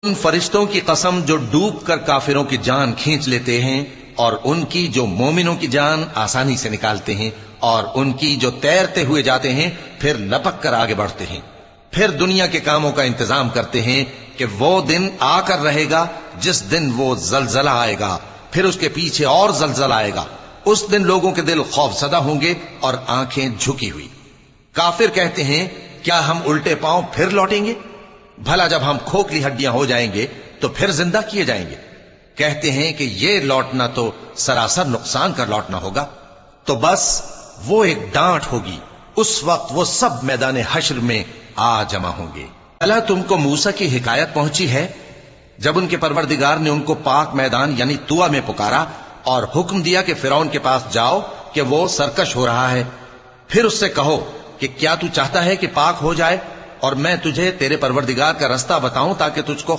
ان فرشتوں کی قسم جو ڈوب کر کافروں کی جان کھینچ لیتے ہیں، اور ان کی جو مومنوں کی جان آسانی سے نکالتے ہیں، اور ان کی جو تیرتے ہوئے جاتے ہیں پھر لپک کر آگے بڑھتے ہیں، پھر دنیا کے کاموں کا انتظام کرتے ہیں کہ وہ دن آ کر رہے گا جس دن وہ زلزلہ آئے گا، پھر اس کے پیچھے اور زلزلہ آئے گا۔ اس دن لوگوں کے دل خوف زدہ ہوں گے اور آنکھیں جھکی ہوئی۔ کافر کہتے ہیں کیا ہم الٹے پاؤں پھر لوٹیں گے؟ بھلا جب ہم کھوکھلی ہڈیاں ہو جائیں گے تو پھر زندہ کیے جائیں گے؟ کہتے ہیں کہ یہ لوٹنا تو سراسر نقصان کر لوٹنا ہوگا۔ تو بس وہ ایک ڈانٹ ہوگی، اس وقت وہ سب میدان حشر میں آ جمع ہوں گے۔ اللہ تم کو موسیٰ کی حکایت پہنچی ہے جب ان کے پروردگار نے ان کو پاک میدان یعنی طوٰ میں پکارا اور حکم دیا کہ فرعون کے پاس جاؤ کہ وہ سرکش ہو رہا ہے، پھر اس سے کہو کہ کیا تو چاہتا ہے کہ پاک ہو جائے اور میں تجھے تیرے پروردگار کا رستہ بتاؤں تاکہ تجھ کو